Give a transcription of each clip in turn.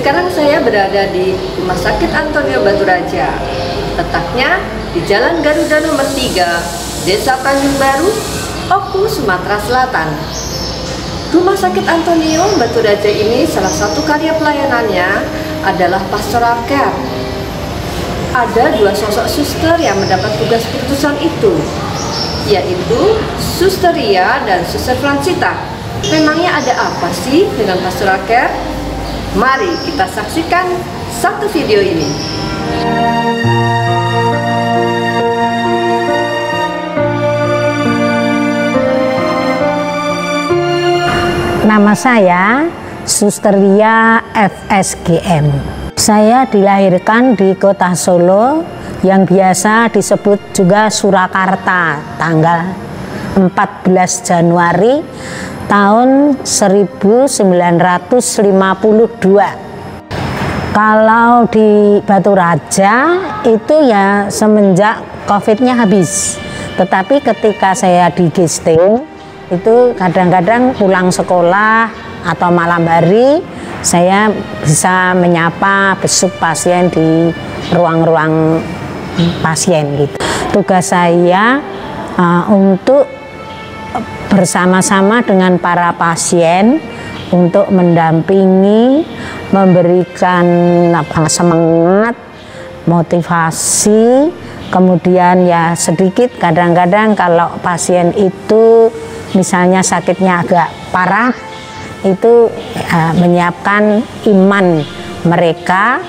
Sekarang saya berada di Rumah Sakit Antonio Baturaja. Letaknya di Jalan Garuda nomor 3, Desa Tanjung Baru, Oku, Sumatera Selatan. Rumah Sakit Antonio Baturaja ini salah satu karya pelayanannya adalah pastoral care. Ada dua sosok suster yang mendapat tugas keputusan itu, yaitu Suster Ria dan Suster Francita. Memangnya ada apa sih dengan pastoral care? Mari kita saksikan satu video ini. Nama saya Suster Ria FSGM. Saya dilahirkan di kota Solo yang biasa disebut juga Surakarta, tanggal 14 Januari tahun 1952. Kalau di Baturaja itu ya semenjak COVID-nya habis. Tetapi ketika saya di Gisting itu kadang-kadang pulang sekolah atau malam hari saya bisa menyapa besuk pasien di ruang-ruang pasien gitu. Tugas saya untuk bersama-sama dengan para pasien untuk mendampingi, memberikan semangat, motivasi, kemudian ya sedikit kadang-kadang kalau pasien itu misalnya sakitnya agak parah, itu menyiapkan iman mereka,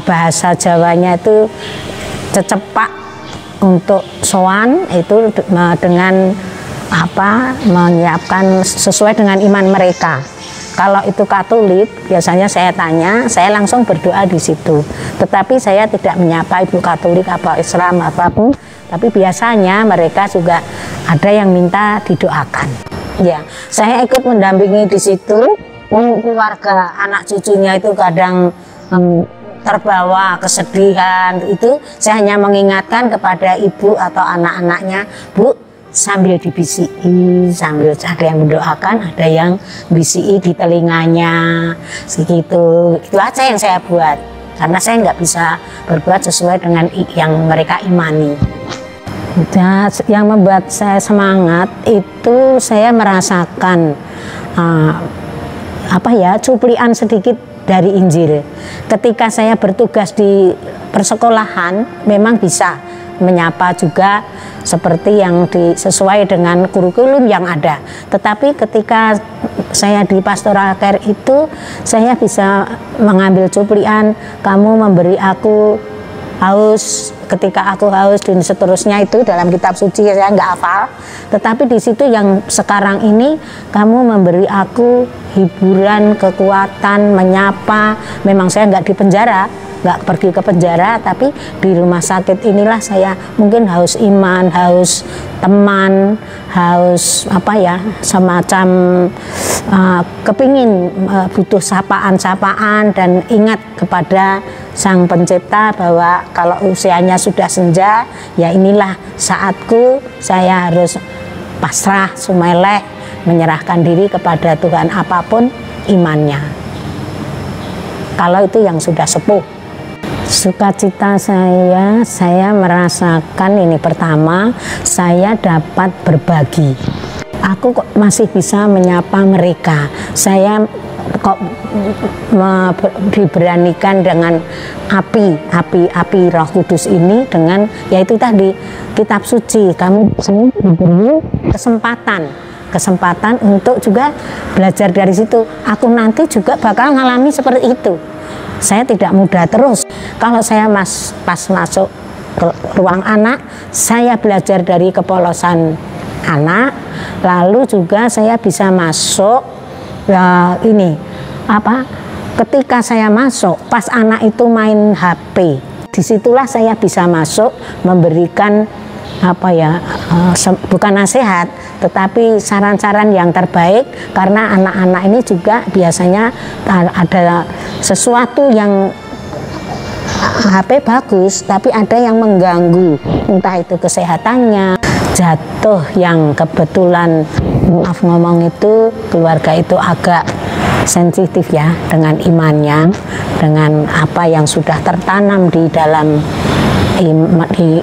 bahasa Jawanya itu cecepak untuk sowan, itu dengan menyiapkan sesuai dengan iman mereka. Kalau itu Katolik, biasanya saya tanya, saya langsung berdoa di situ. Tetapi saya tidak menyapa ibu Katolik apa Islam apapun, tapi biasanya mereka juga ada yang minta didoakan. Ya, saya ikut mendampingi di situ. Keluarga anak cucunya itu kadang terbawa kesedihan, itu saya hanya mengingatkan kepada ibu atau anak-anaknya, Bu, sambil dibisiki, sambil ada yang mendoakan, ada yang bisiki di telinganya, segitu. Itu aja yang saya buat, karena saya nggak bisa berbuat sesuai dengan yang mereka imani. Dan yang membuat saya semangat itu saya merasakan cuplikan sedikit dari Injil. Ketika saya bertugas di persekolahan, memang bisa menyapa juga seperti yang sesuai dengan kurikulum yang ada. Tetapi ketika saya di pastoral care itu, saya bisa mengambil cuplikan, kamu memberi aku haus ketika aku haus, dan seterusnya. Itu dalam kitab suci saya nggak hafal, tetapi di situ yang sekarang ini, kamu memberi aku hiburan, kekuatan, menyapa. Memang saya nggak di penjara, nggak pergi ke penjara, tapi di rumah sakit inilah saya mungkin haus iman, haus teman, haus semacam kepingin butuh sapaan-sapaan, dan ingat kepada Sang Pencipta bahwa kalau usianya sudah senja, ya inilah saatku, saya harus pasrah, sumeleh, menyerahkan diri kepada Tuhan apapun imannya. Kalau itu yang sudah sepuh. Sukacita saya merasakan ini, pertama, saya dapat berbagi. Aku kok masih bisa menyapa mereka. Saya kok diberanikan dengan api Roh Kudus ini, dengan yaitu tadi kitab suci. Kamu diberi kesempatan untuk juga belajar dari situ. Aku nanti juga bakal ngalami seperti itu. Saya tidak mudah terus. Kalau saya pas masuk ke ruang anak, saya belajar dari kepolosan anak, lalu juga saya bisa masuk ketika saya masuk pas anak itu main HP, disitulah saya bisa masuk memberikan bukan nasihat, tetapi saran-saran yang terbaik, karena anak-anak ini juga biasanya ada sesuatu yang HP bagus, tapi ada yang mengganggu, entah itu kesehatannya, jatuh yang kebetulan, maaf ngomong itu, keluarga itu agak sensitif ya dengan imannya, dengan apa yang sudah tertanam di dalam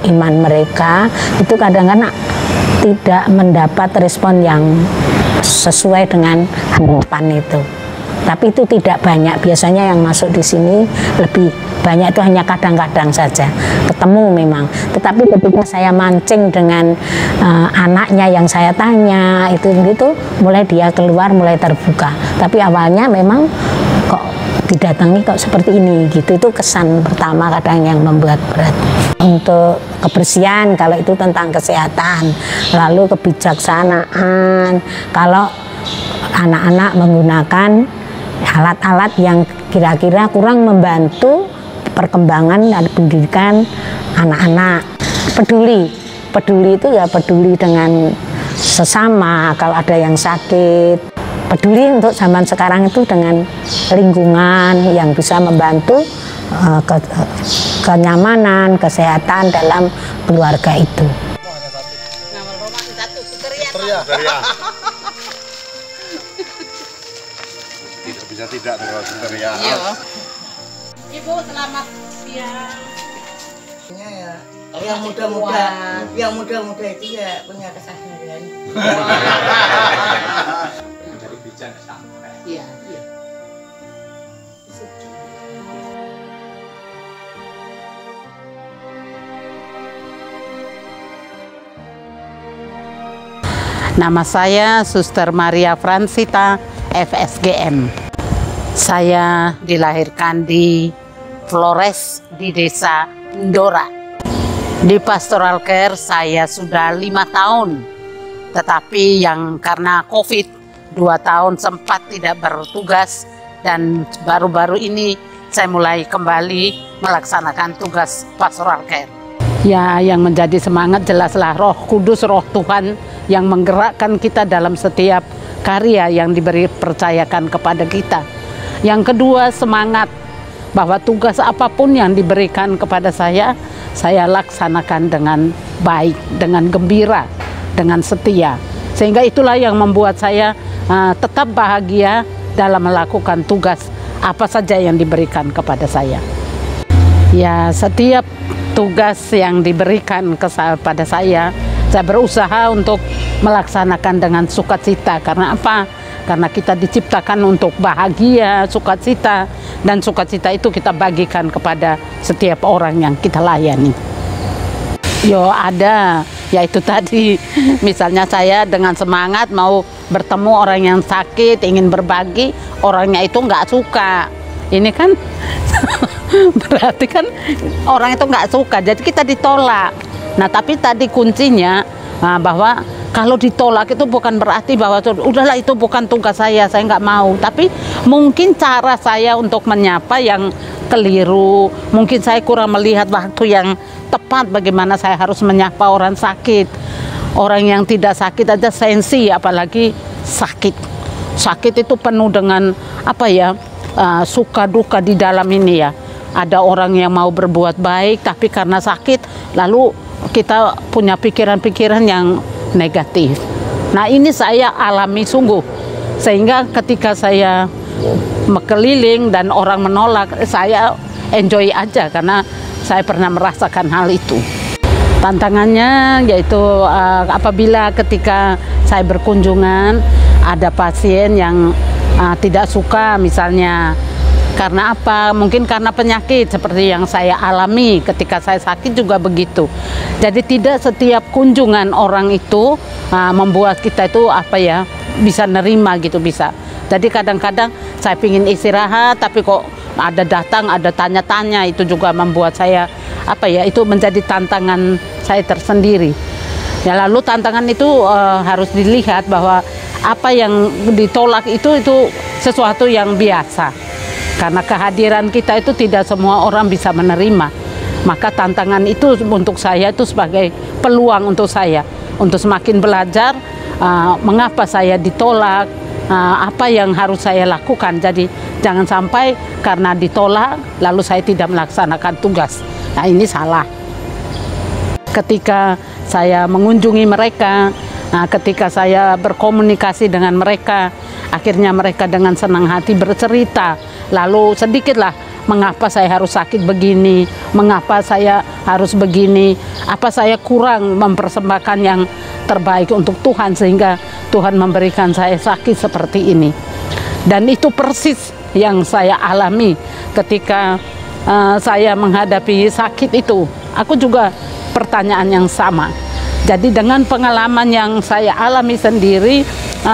iman mereka, itu kadang-kadang tidak mendapat respon yang sesuai dengan harapan itu. Tapi itu tidak banyak, biasanya yang masuk di sini lebih banyak, itu hanya kadang-kadang saja ketemu memang. Tetapi ketika saya mancing dengan anaknya yang saya tanya itu mulai dia keluar, mulai terbuka. Tapi awalnya memang kok didatangi kok seperti ini gitu, itu kesan pertama kadang yang membuat berat. Untuk kebersihan kalau itu tentang kesehatan, lalu kebijaksanaan kalau anak-anak menggunakan alat-alat yang kira-kira kurang membantu perkembangan dan pendidikan anak-anak. Peduli itu ya peduli dengan sesama, kalau ada yang sakit. Peduli untuk zaman sekarang itu dengan lingkungan yang bisa membantu kenyamanan, kesehatan dalam keluarga itu. Tidak bisa tidak dengan Suteria. Iya. Ibu selamat siang. Ya, yang muda-muda itu ya punya kesadaran. Dari bijak sampai. Iya. Nama saya Suster Maria Fransita, FSGM. Saya dilahirkan di Flores, di desa Ndora. Di pastoral care saya sudah 5 tahun. Tetapi yang karena COVID 2 tahun sempat tidak bertugas, dan baru-baru ini saya mulai kembali melaksanakan tugas pastoral care. Ya, yang menjadi semangat jelaslah Roh Kudus, Roh Tuhan yang menggerakkan kita dalam setiap karya yang diberi percayakan kepada kita. Yang kedua, semangat bahwa tugas apapun yang diberikan kepada saya laksanakan dengan baik, dengan gembira, dengan setia. Sehingga itulah yang membuat saya tetap bahagia dalam melakukan tugas apa saja yang diberikan kepada saya. Ya, setiap tugas yang diberikan kepada saya berusaha untuk melaksanakan dengan sukacita. Karena apa? Karena kita diciptakan untuk bahagia, sukacita, dan sukacita itu kita bagikan kepada setiap orang yang kita layani. Ada, yaitu tadi, misalnya saya dengan semangat mau bertemu orang yang sakit, ingin berbagi, orangnya itu nggak suka. Ini kan berarti kan orang itu nggak suka, jadi kita ditolak. Nah, tapi tadi kuncinya bahwa kalau ditolak itu bukan berarti bahwa udahlah itu bukan tugas saya nggak mau. Tapi mungkin cara saya untuk menyapa yang keliru, mungkin saya kurang melihat waktu yang tepat bagaimana saya harus menyapa orang sakit. Orang yang tidak sakit aja sensi, apalagi sakit. Sakit itu penuh dengan suka duka di dalam ini ya. Ada orang yang mau berbuat baik, tapi karena sakit, lalu kita punya pikiran-pikiran yang negatif. Nah, ini saya alami sungguh. Sehingga ketika saya keliling dan orang menolak, saya enjoy aja karena saya pernah merasakan hal itu. Tantangannya yaitu apabila ketika saya berkunjungan, ada pasien yang tidak suka misalnya. Karena apa? Mungkin karena penyakit seperti yang saya alami ketika saya sakit juga begitu. Jadi tidak setiap kunjungan orang itu membuat kita itu bisa nerima gitu, bisa. Jadi kadang-kadang saya ingin istirahat tapi kok ada datang, ada tanya-tanya, itu juga membuat saya itu menjadi tantangan saya tersendiri. Ya, lalu tantangan itu harus dilihat bahwa apa yang ditolak itu sesuatu yang biasa. Karena kehadiran kita itu tidak semua orang bisa menerima. Maka tantangan itu untuk saya itu sebagai peluang untuk saya untuk semakin belajar mengapa saya ditolak, apa yang harus saya lakukan. Jadi jangan sampai karena ditolak lalu saya tidak melaksanakan tugas. Nah, ini salah. Ketika saya mengunjungi mereka, ketika saya berkomunikasi dengan mereka, Akhirnya mereka dengan senang hati bercerita, lalu sedikitlah mengapa saya harus sakit begini, mengapa saya harus begini, apa saya kurang mempersembahkan yang terbaik untuk Tuhan sehingga Tuhan memberikan saya sakit seperti ini. Dan itu persis yang saya alami ketika saya menghadapi sakit itu. Aku juga pertanyaan yang sama. Jadi dengan pengalaman yang saya alami sendiri,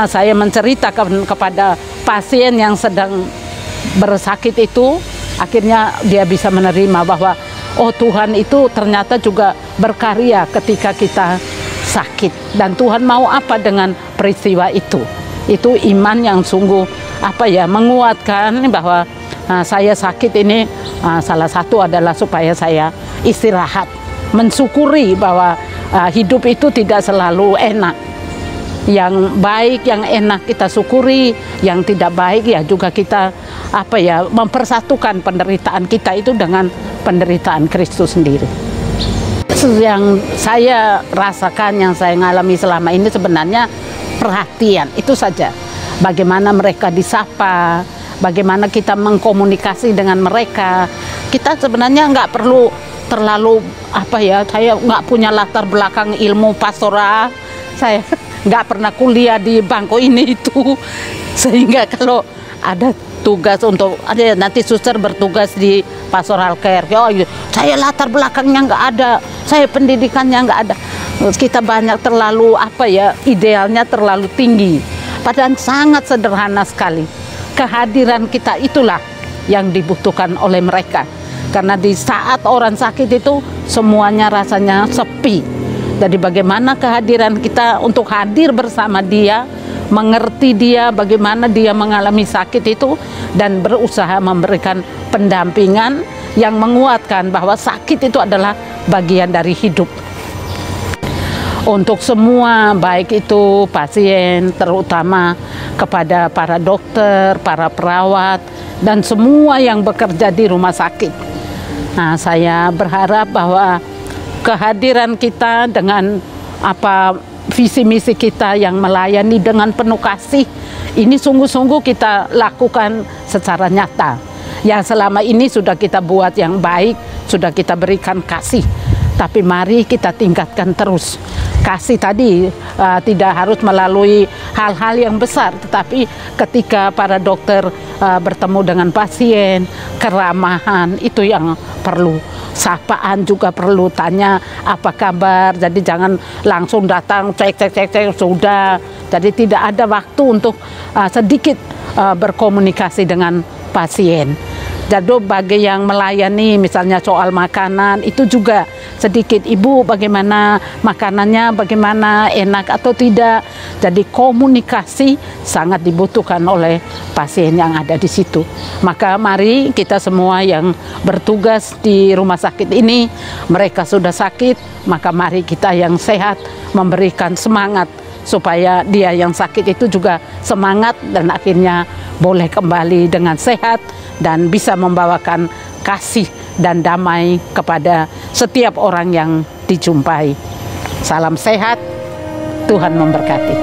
saya menceritakan kepada pasien yang sedang bersakit itu, akhirnya dia bisa menerima bahwa oh, Tuhan itu ternyata juga berkarya ketika kita sakit, dan Tuhan mau apa dengan peristiwa itu. Itu iman yang sungguh menguatkan bahwa saya sakit ini salah satu adalah supaya saya istirahat, mensyukuri bahwa hidup itu tidak selalu enak. Yang baik, yang enak kita syukuri, yang tidak baik ya juga kita mempersatukan penderitaan kita itu dengan penderitaan Kristus sendiri. Yang saya rasakan, yang saya ngalami selama ini sebenarnya perhatian, itu saja. Bagaimana mereka disapa, bagaimana kita mengkomunikasi dengan mereka. Kita sebenarnya nggak perlu terlalu saya nggak punya latar belakang ilmu pastoral, saya nggak pernah kuliah di bangku ini itu, sehingga kalau ada tugas untuk nanti suster bertugas di pastoral care, saya latar belakangnya nggak ada, saya pendidikannya nggak ada. Kita banyak terlalu idealnya terlalu tinggi, padahal sangat sederhana sekali. Kehadiran kita itulah yang dibutuhkan oleh mereka, karena di saat orang sakit itu semuanya rasanya sepi. Jadi bagaimana kehadiran kita untuk hadir bersama dia, mengerti dia, bagaimana dia mengalami sakit itu, dan berusaha memberikan pendampingan yang menguatkan bahwa sakit itu adalah bagian dari hidup. Untuk semua, baik itu pasien, terutama kepada para dokter, para perawat, dan semua yang bekerja di rumah sakit. Nah, saya berharap bahwa kehadiran kita dengan visi misi kita yang melayani dengan penuh kasih, ini sungguh-sungguh kita lakukan secara nyata. Yang selama ini sudah kita buat yang baik, sudah kita berikan kasih. Tapi mari kita tingkatkan terus. Kasih tadi tidak harus melalui hal-hal yang besar, tetapi ketika para dokter bertemu dengan pasien, keramahan itu yang perlu. Sapaan juga perlu, tanya apa kabar. Jadi jangan langsung datang cek sudah. Jadi tidak ada waktu untuk sedikit berkomunikasi dengan pasien. Jadi bagi yang melayani misalnya soal makanan itu juga sedikit, ibu bagaimana makanannya, bagaimana enak atau tidak. Jadi komunikasi sangat dibutuhkan oleh pasien yang ada di situ. Maka mari kita semua yang bertugas di rumah sakit ini, mereka sudah sakit, maka mari kita yang sehat memberikan semangat supaya dia yang sakit itu juga semangat dan akhirnya boleh kembali dengan sehat dan bisa membawakan kasih dan damai kepada setiap orang yang dijumpai. Salam sehat, Tuhan memberkati.